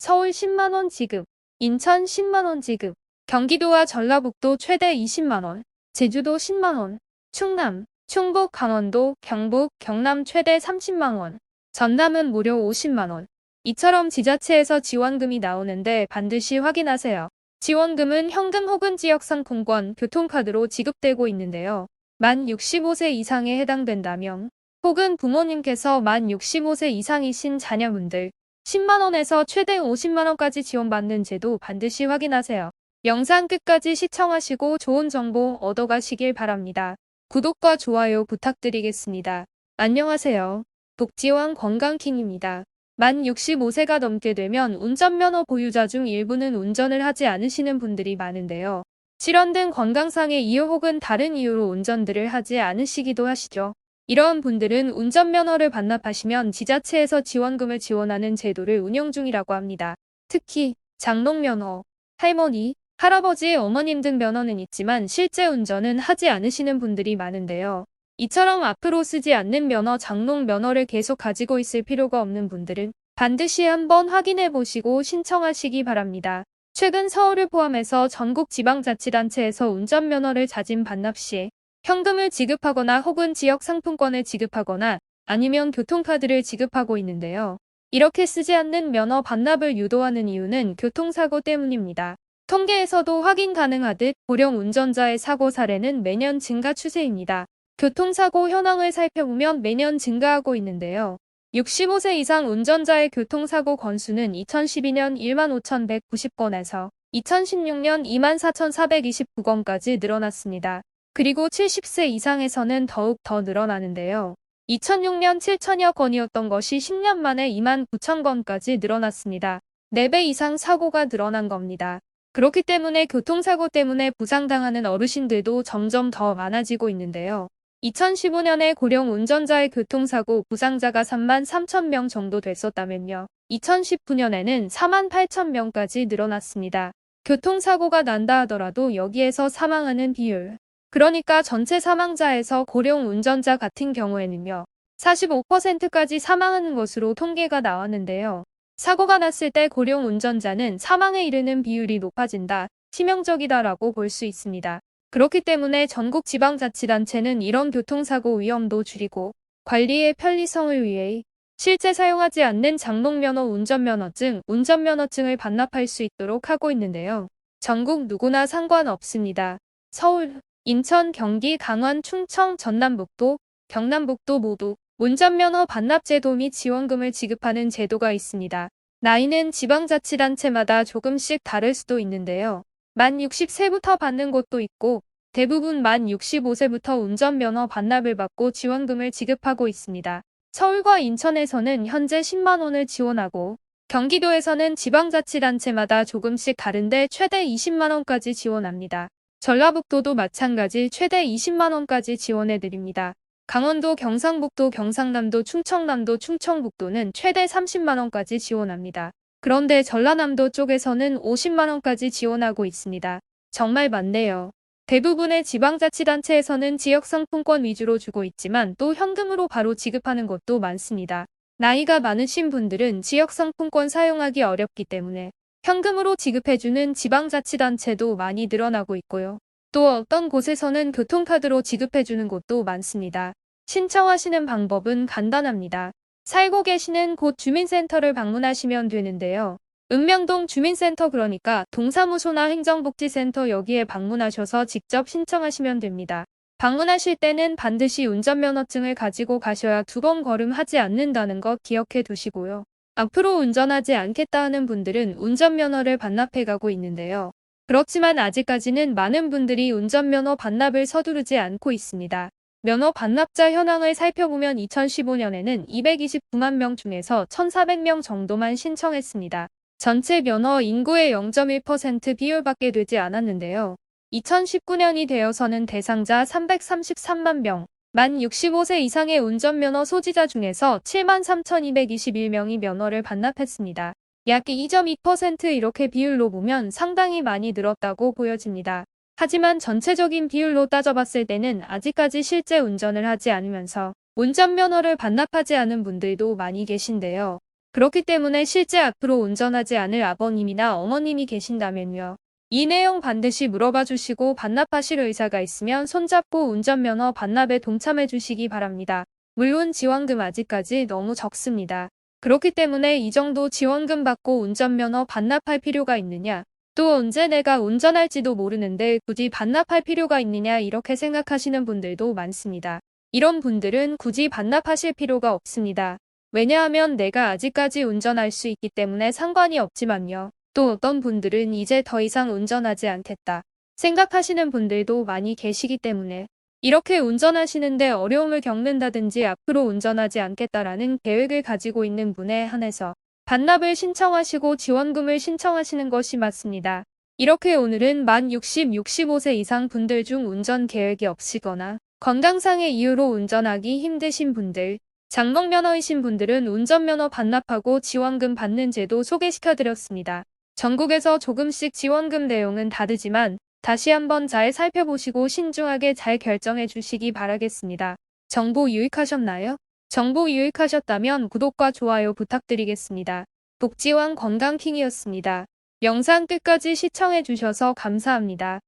서울 10만원 지급, 인천 10만원 지급, 경기도와 전라북도 최대 20만원, 제주도 10만원, 충남, 충북, 강원도, 경북, 경남 최대 30만원, 전남은 무려 50만원. 이처럼 지자체에서 지원금이 나오는데 반드시 확인하세요. 지원금은 현금 혹은 지역상품권, 교통카드로 지급되고 있는데요. 만 65세 이상에 해당된다면 혹은 부모님께서 만 65세 이상이신 자녀분들 10만원에서 최대 50만원까지 지원받는 제도 반드시 확인하세요. 영상 끝까지 시청하시고 좋은 정보 얻어가시길 바랍니다. 구독과 좋아요 부탁드리겠습니다. 안녕하세요. 복지왕 건강킹입니다. 만 65세가 넘게 되면 운전면허 보유자 중 일부는 운전을 하지 않으시는 분들이 많은데요. 질환 등 건강상의 이유 혹은 다른 이유로 운전들을 하지 않으시기도 하시죠. 이러한 분들은 운전면허를 반납하시면 지자체에서 지원금을 지원하는 제도를 운영 중이라고 합니다. 특히 장롱면허, 할머니, 할아버지, 어머님 등 면허는 있지만 실제 운전은 하지 않으시는 분들이 많은데요. 이처럼 앞으로 쓰지 않는 면허, 장롱 면허를 계속 가지고 있을 필요가 없는 분들은 반드시 한번 확인해 보시고 신청하시기 바랍니다. 최근 서울을 포함해서 전국 지방자치단체에서 운전면허를 자진 반납 시에 현금을 지급하거나 혹은 지역 상품권을 지급하거나 아니면 교통카드를 지급하고 있는데요. 이렇게 쓰지 않는 면허 반납을 유도하는 이유는 교통사고 때문입니다. 통계에서도 확인 가능하듯 고령 운전자의 사고 사례는 매년 증가 추세입니다. 교통사고 현황을 살펴보면 매년 증가하고 있는데요. 65세 이상 운전자의 교통사고 건수는 2012년 15,190건에서 2016년 24,429건까지 늘어났습니다. 그리고 70세 이상에서는 더욱 더 늘어나는데요. 2006년 7천여 건이었던 것이 10년 만에 29,000건까지 늘어났습니다. 4배 이상 사고가 늘어난 겁니다. 그렇기 때문에 교통사고 때문에 부상당하는 어르신들도 점점 더 많아지고 있는데요. 2015년에 고령 운전자의 교통사고 부상자가 3만 3천 명 정도 됐었다면요. 2019년에는 4만 8천 명까지 늘어났습니다. 교통사고가 난다 하더라도 여기에서 사망하는 비율, 그러니까 전체 사망자에서 고령 운전자 같은 경우에는요. 45%까지 사망하는 것으로 통계가 나왔는데요. 사고가 났을 때 고령 운전자는 사망에 이르는 비율이 높아진다, 치명적이다라고 볼 수 있습니다. 그렇기 때문에 전국 지방자치단체는 이런 교통사고 위험도 줄이고 관리의 편리성을 위해 실제 사용하지 않는 장롱면허, 운전면허증, 운전면허증을 반납할 수 있도록 하고 있는데요. 전국 누구나 상관없습니다. 서울, 인천, 경기, 강원, 충청, 전남북도, 경남북도 모두 운전면허 반납제도 및 지원금을 지급하는 제도가 있습니다. 나이는 지방자치단체마다 조금씩 다를 수도 있는데요. 만 60세부터 받는 곳도 있고 대부분 만 65세부터 운전면허 반납을 받고 지원금을 지급하고 있습니다. 서울과 인천에서는 현재 10만원을 지원하고 경기도에서는 지방자치단체마다 조금씩 다른데 최대 20만원까지 지원합니다. 전라북도도 마찬가지 최대 20만원까지 지원해드립니다. 강원도, 경상북도, 경상남도, 충청남도, 충청북도는 최대 30만원까지 지원합니다. 그런데 전라남도 쪽에서는 50만원까지 지원하고 있습니다. 정말 많네요. 대부분의 지방자치단체에서는 지역상품권 위주로 주고 있지만 또 현금으로 바로 지급하는 곳도 많습니다. 나이가 많으신 분들은 지역상품권 사용하기 어렵기 때문에 현금으로 지급해주는 지방자치단체도 많이 늘어나고 있고요. 또 어떤 곳에서는 교통카드로 지급해주는 곳도 많습니다. 신청하시는 방법은 간단합니다. 살고 계시는 곳 주민센터를 방문하시면 되는데요. 읍명동 주민센터, 그러니까 동사무소나 행정복지센터, 여기에 방문하셔서 직접 신청하시면 됩니다. 방문하실 때는 반드시 운전면허증을 가지고 가셔야 2번 걸음하지 않는다는 것 기억해 두시고요. 앞으로 운전하지 않겠다 하는 분들은 운전면허를 반납해가고 있는데요. 그렇지만 아직까지는 많은 분들이 운전면허 반납을 서두르지 않고 있습니다. 면허 반납자 현황을 살펴보면 2015년에는 229만 명 중에서 1,400명 정도만 신청했습니다. 전체 면허 인구의 0.1% 비율밖에 되지 않았는데요. 2019년이 되어서는 대상자 333만 명, 만 65세 이상의 운전면허 소지자 중에서 7만 3,221명이 면허를 반납했습니다. 약 2.2% 이렇게 비율로 보면 상당히 많이 늘었다고 보여집니다. 하지만 전체적인 비율로 따져봤을 때는 아직까지 실제 운전을 하지 않으면서 운전면허를 반납하지 않은 분들도 많이 계신데요. 그렇기 때문에 실제 앞으로 운전하지 않을 아버님이나 어머님이 계신다면요. 이 내용 반드시 물어봐 주시고 반납하실 의사가 있으면 손잡고 운전면허 반납에 동참해 주시기 바랍니다. 물론 지원금 아직까지 너무 적습니다. 그렇기 때문에 이 정도 지원금 받고 운전면허 반납할 필요가 있느냐? 또 언제 내가 운전할지도 모르는데 굳이 반납할 필요가 있느냐 이렇게 생각하시는 분들도 많습니다. 이런 분들은 굳이 반납하실 필요가 없습니다. 왜냐하면 내가 아직까지 운전할 수 있기 때문에 상관이 없지만요. 또 어떤 분들은 이제 더 이상 운전하지 않겠다 생각하시는 분들도 많이 계시기 때문에 이렇게 운전하시는데 어려움을 겪는다든지 앞으로 운전하지 않겠다라는 계획을 가지고 있는 분에 한해서 반납을 신청하시고 지원금을 신청하시는 것이 맞습니다. 이렇게 오늘은 만 60, 65세 이상 분들 중 운전 계획이 없으거나 건강상의 이유로 운전하기 힘드신 분들, 장롱면허이신 분들은 운전면허 반납하고 지원금 받는 제도 소개시켜드렸습니다. 전국에서 조금씩 지원금 내용은 다르지만 다시 한번 잘 살펴보시고 신중하게 잘 결정해 주시기 바라겠습니다. 정보 유익하셨나요? 정보 유익하셨다면 구독과 좋아요 부탁드리겠습니다. 복지왕 건강킹이었습니다. 영상 끝까지 시청해 주셔서 감사합니다.